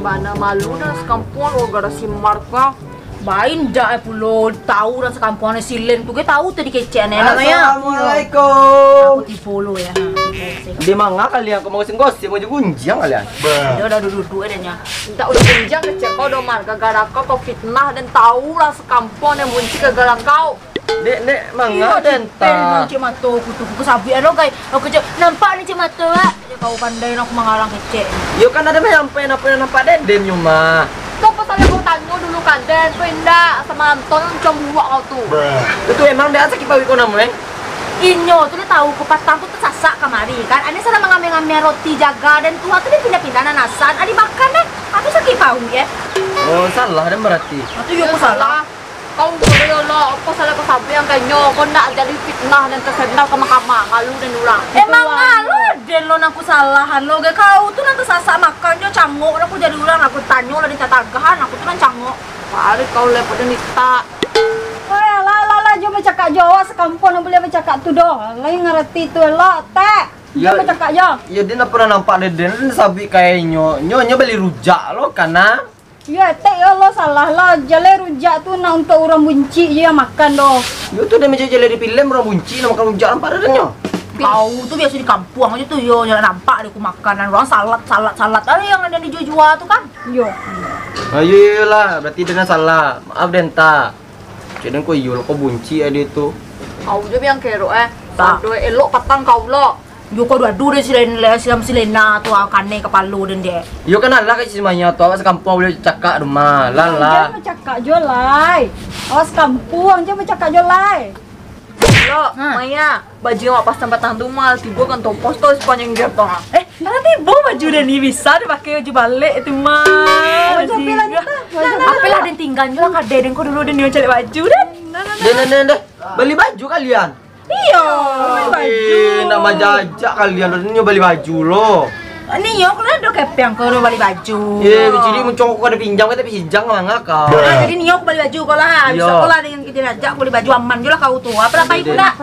Gimana malu dan sekampung lo gara si Marka. Bain dah pulo tahu dah sekampungan si Len tu ke tahu tadi kecek ni namanya. Assalamualaikum. Aku di follow ya. Di mana kalian? Kau mau gosip mau gunjang kalian? Dia dah duduk adanya. Tidak udah pinjang kecek kau do Marka gara kau fitnah dan tahu lah sekampung yang bunci ke gara kau. Dek, mangga dan ta. Cik Mato kutu sabi ano kay. Aku kecek nampak ni Cik Mato ah. Kau pandai nak mengalang kecek. Yo kan ada sampai nampak den nyuma. Kau pasalnya kau tanya dulu kan Den, pindah sama Anton yang cemburu kau tuh. Itu emang dia sakit pawi kau namanya? Inyo tu dia tahu kupatang tu tersasak kamari kan. Ani sana mengambil roti jaga dan tua tu dia pindah-pindah nanasan. Adi makan kan. Aku sakit pahu ya. Oh salah dan berarti. Itu yo aku salah. Kau boleh lah, apa salah kau sampai yang kayaknya kau nak jadi fitnah dan tersebar ke mahkamah, malu dan ulang. Emang malu den lo aku salahan lo ge kau tu nanti sasak makan jo cangok aku jadi ulang aku tanya lo di catagahan aku tu kan cangok. Balik kau lepas dan nita. Wah, lah, jo bercakap Jawa sekampung boleh bercakap tu doh. Lain ngerti tu lo, teh. Jo bercakap jo. Ya dia nak pernah nampak den sabi kayak nyonya beli rujak lo karena. Ya, teh ya lo salah lah. Jale rujak tu nak untuk orang bunci je yang makan doh. Yo tu dia macam jale di film orang bunci nak makan rujak nampak denyo. Kau tu biasa di kampung aja tuh yo jangan nampak deh aku makanan orang salad. Ada yang ada dijual tu kan. Yo. Ayo lah, berarti dia salah. Maaf denta. Jadi kau yo kau bunci ada itu. Kau je yang kero tak. Dua elok patang kau lo. Yo kau dua silena tu kane kepalu dan dia. Yo kan lah kat semuanya tu awas kampung boleh cakap rumah. Lah. Jangan bercakap jo lai. Awas kampung jangan bercakap jo lai. Lo, Maya, baju yang pas tempat tahan mal, tiba kan topos tuh sepanjang dia tuh. Nanti bawa baju dan ini bisa dipakai baju balik itu mah. Apalah dan tinggal juga kade dan kau dulu dan dia cari baju dan. Deh. Beli baju kalian. Iya, baju. Nama jajak kalian ini beli baju lo. Ini yo kalau ada kepeng kau beli baju. Jadi muncul kau ada pinjam kita pinjam mana kau. Nah, jadi nih aku beli baju kau lah. Bisa kau lah dengan kita ajak beli baju aman juga kau tuh. Apa apa ibu nak?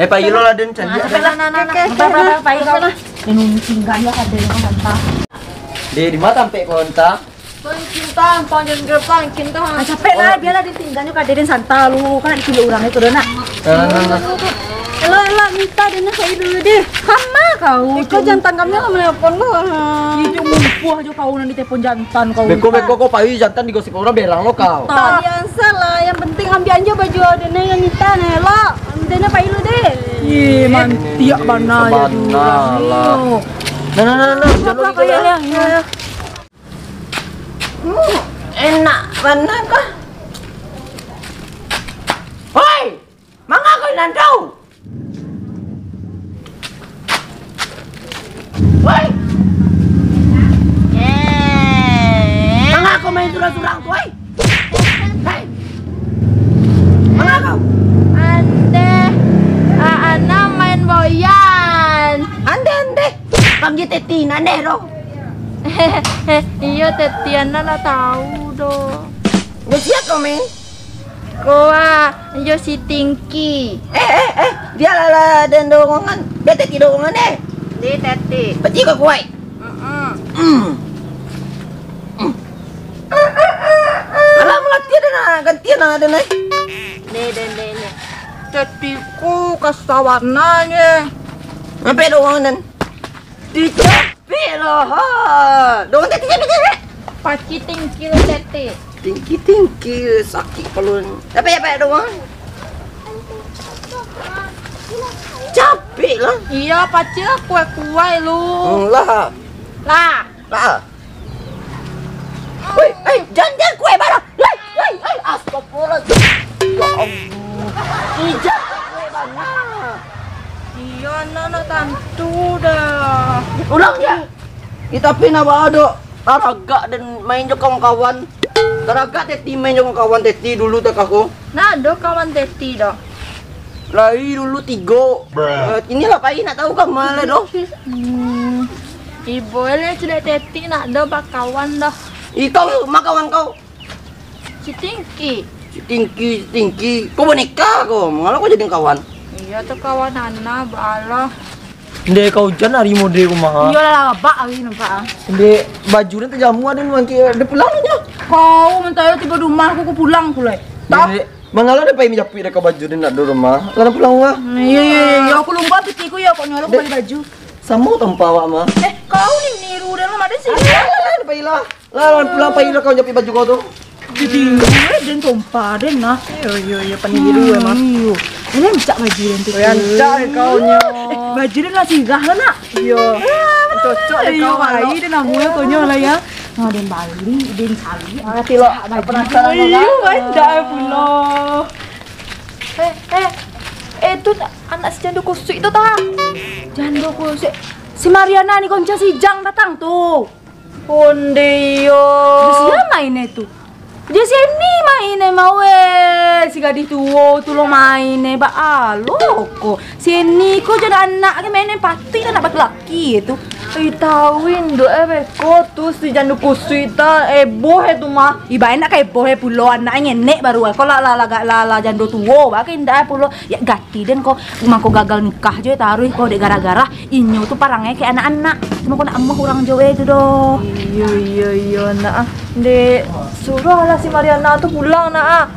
Pakai lo lah den candi. Pakai kau lah. Ini tinggal ya kade dengan mantap. Di mana sampai kontak? Cinta, panjang gerbang, cinta. Capek lah, biarlah ditinggalnya kade dan santa lu kan dipilih orang itu dah nak. Elo minta dia nak saya dulu deh. Sama kau. Kau jantan kami lah menelpon lo. Itu mumpuh aja kau nanti telepon jantan kau. Beko kau pakai jantan digosip orang berang lo kau. Yang salah, yang penting ambil aja baju Dena yang minta nih lo. Dena pakai lu deh. Ih, mantiak mana ya lah. Nah. Apa kaya ya? Enak mana kah? Hoi, mangga kau nandau. Hoi. Mangga kau main surang-surang tu, hoi. Hei. Mangga kau. Ana main boyan. Ande. Panggil tetina nero. Iya, Tetiana lah tahu do. Siapa kau main? Koa, yo si Tingki. Dia lah dan dorongan. Dia teti dorongan Di Teti. Peci kau kuai. Alah melatih gantian ada nih. Ne. Tetiku kasawarnanya. Apa dorongan? Dicapi loh. Dorongan teti. Paci Tingki lo Teti. Tinggi sakit pelun. Apa doang? Capek lah. Iya, paci lah kue lu. Lah. Woi, jangan kue barang. Woi, astagfirullah. Ya Allah. Ijak kue barang. Iya, nana tantu dah. Ulang ya. Kita pina ada taraga dan main juga kawan-kawan. Taraga teti main juga kawan teti dulu tak aku. Nah, ada kawan Teti dah. Lagi dulu 3. Inilah Pak nak tahu kan malah doh. Ibu ini sudah Teti nak ada bakawan dah. Kau makawan kau. Si Tingki. Tinggi. Kau boneka kau. Malah kau jadi kawan. Iya tuh kawan Nana, balah. Ndek kau hujan hari mode rumah. Iya lah, bak hari nampak. Ndek baju dan jamu ada mangki ada pulang aja. Kau mentaya tiba rumah aku pulang pula. Ndek mangala ada pay japit dah kau baju dan nak do rumah. Lah pulang wah. Iya, aku lupa petiku ya kok nyolok beli baju. Sama tempat awak mah. Kau ni niru dan lu ada sih. Lah pay lah. Lah pulang pay lah kau japit baju kau tu. Jadi, dan tumpah dan nah. Yo peniru emang. Ini macam baju dan tu. Rancak kau nya. Baju dan lah sirah lah nak. Yo. Cocok deh kau bayi dan namanya kau lah ya. Nah, dan Bali, dan Sali. Ngerti lo. Penasaran kau Iya, ada pula. Itu anak si Jando Kusuk itu tah. Jando Kusuk. Si Mariana ni konca si Jang datang tuh. Pondeyo. Siapa mainnya itu? Dia sini mainnya mau si gadis tua tolong mainnya ba alo kok. Sini kok jadi anak ke mainnya pasti anak laki itu. Itawin do ko tu si Jando Kusuk boh tu mah. Iba enak kayak bohe pulo anaknya nenek baru kok la Jando tua bakin dah pulo ya gati dan kok mangko gagal nikah aja taruh kok dek gara-gara inyo tuh parangnya kayak anak-anak. Cuma kok nak amah orang Jawa itu doh. Iya nak. Dek suruh lah si Mariana tu pulang nak.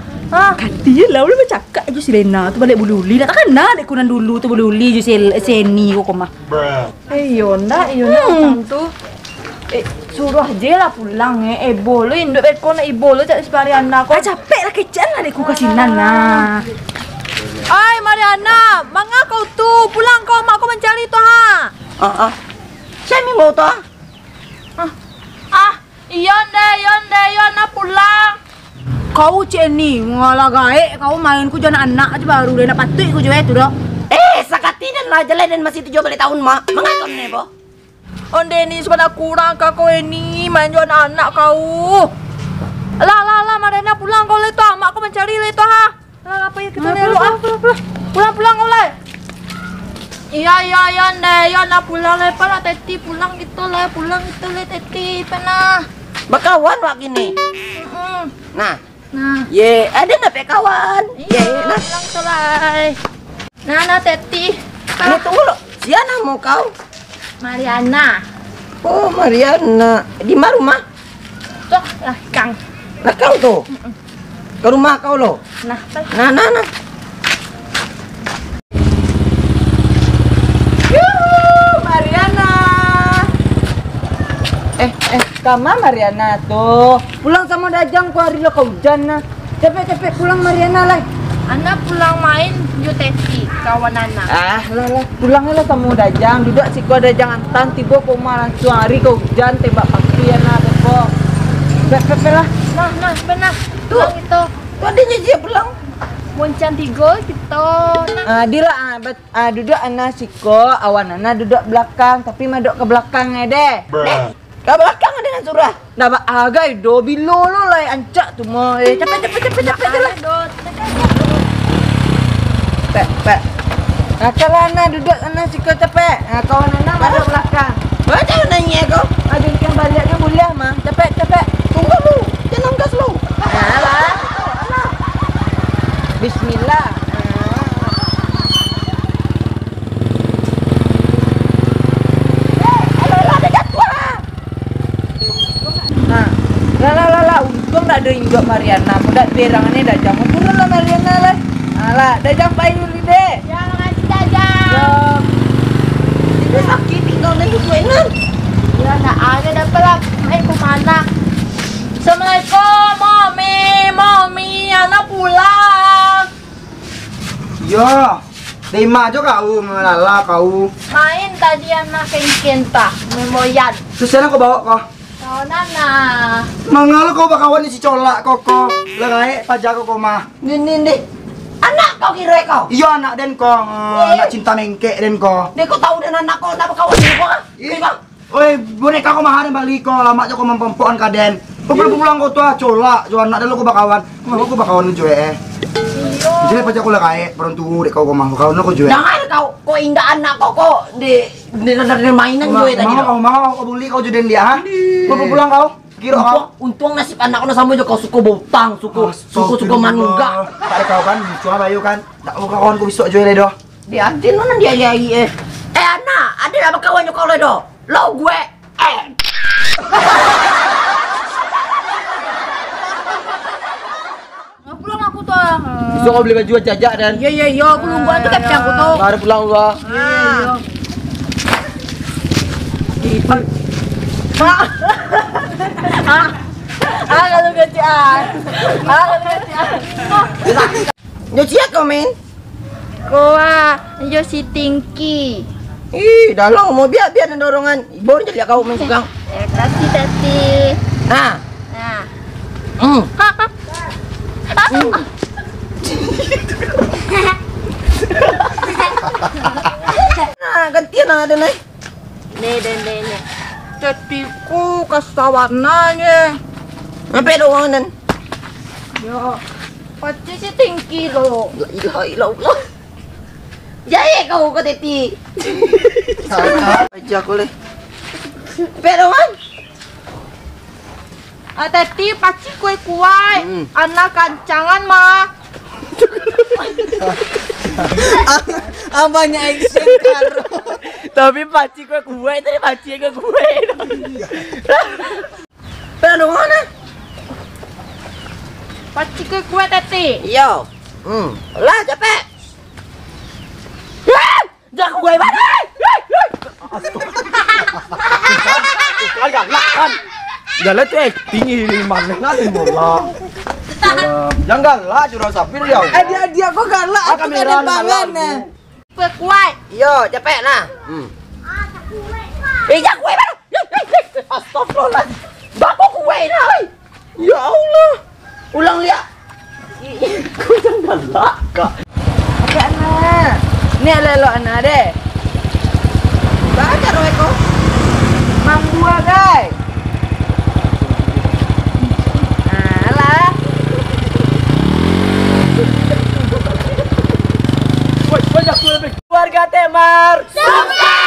Dia lah udah bercakap je si Lena tu balik bululi. Nak takkan nak dek kunan dulu tu bululi je si Seni kok mah. Iyo nak macam tu. Suruh je lah pulang bolo induk ko na ibolo cak si Mariana ko. Capek lah kecil lah dek ku kasinan nah. Ay Mariana, manga kau tu pulang kau mak kau mencari tu ha. Saya mau tu. Yon nak pulang. Kau cik ni ngalah gaek kau main ku jana anak aja baru dia nak patut ku jual tu dah. Sakati dan lah jalan dan masih 17 tahun mak. Mengakon ni bo. Onde ni sebenarnya kurang kau ini main jual anak kau. Lah Mariana pulang kau le tu mak kau mencari le tu ha. Lah apa ya kita le pulang kau le. Iya nak pulang le pana teti pulang gitu le teti pana. Bakawan wak gini. Nah. Ye, ada nak kawan. Ye, nak pulang selai. Nah teti. Ini tunggu lo. Siapa mau kau? Mariana. Oh, Mariana. Di mana rumah? Tuh, lah Kang. Lah kau tuh. Ke rumah kau lo. Nah. Mariana. Kama Mariana tuh. Pulang sama Dajang ku hari lo kau hujan nah. Cepet pulang Mariana lah. Anak pulang main ju teti kawan anak. Lah pulangnya lah sama Dajang. Duduk si ku Dajang antan tiba ku rumah langsung hari kau hujan tembak pagi ya nah teko. Cepet lah. Nah, benar. Pulang itu. Tuh adanya dia pulang. Muncan tigo gitu. Dila duduk anak siko awan anak duduk belakang tapi madok ke belakangnya deh. Ke belakang ada nak surah. Dah bak agai do bilo lo lah ancak tu mo. Cepet jalan. Cepet. Kalau anak duduk anak siko cepet. Kawan anak madok belakang. Macam nanya kau? Aduh kan baliknya boleh mah. Cepet. Tunggu lu. Jangan gas lu. Alah. Bismillah. Lah, untung tak ada induk Mariana. Mudah berangannya Dajang. Turun lah Mariana lah. Alah, Dajang bayi dulu deh. Ya, makasih Dajang. Itu sakit tinggal dan tu enak. Ya, nak ada dapat lah. Ke mana? Assalamualaikum, Mami, anak pulang. Ya, terima aja kau melala kau. Main tadi anak kenta, memoyan. Terus sana kau bawa kau. Kawan anak. Mangala kau bakawan si colak koko. Lerai pajak kau mah. Ni. Anak kau kira kau? Iya anak den kau. Nak cinta mengkek den kau. Dia kau tahu dan anak kau nak kawan ni kau? Iya. Oi, boneka kau mahar balik kau. Lama aja kau mempompoan kaden. Pulang kau tuh colak. Jo anak dulu kau bakawan. Kau bakawan jual Jadi pajak kau lerai. Peruntu dek kau mah. Kau nak kau jual. Jangan kau indah anak kau di mainan jual tadi. Mau kau beli kau jual dia ha? Kau pulang kau. Kira kau. Untung nasib anak kau sama je kau suku botang, suku manungga. Tak ada kau kan, cuma bayu kan. Tak mau kawan kau besok jual doh. Dia antin mana dia anak ada nama kawannya kau le do. Lo gue. Pulang aku tuh. Besok kau beli baju jajak dan. Iya, aku nungguan tuh kayak aku tuh. Baru pulang gua. Kalau gajian. Kalau gajian. Nyuci kau men. Koa, yo si Tingki. Ih, dah lo mau biar ada dorongan. Baru jadi kau main pegang. Ya kasih tati. Nah. Nah. Nah, gantian ada nih. Ne. Tetiku kasawarnanya. Apa doang dan? Yo. Pasti si Tingki lo. La ilaha illallah. Jaya kau ke teti. Aja aku le. Pero man. Teti pasti kue kuai. Anak kancangan mah. Abangnya action karo. Tapi paci kue tadi paci ke kue. Pero mana? Pasti kue kue teti. Yo. Lah capek. Jangan gue banget. Kan galak kan. Galak tuh acting ini mana ngatin bola. Jangan galak curang sapir ya. Dia kok galak aku kan banget nah. Kue kuai. Yo, capek nah. Jangan gue banget. Astagfirullah. Bako gue nah. Ya Allah. Ulang lihat. Kau jangan galak kak. Oke anak. Ini lelo anak deh. Baca roh eko. Mang gua guys. Alah. Keluarga Temar. Sukses.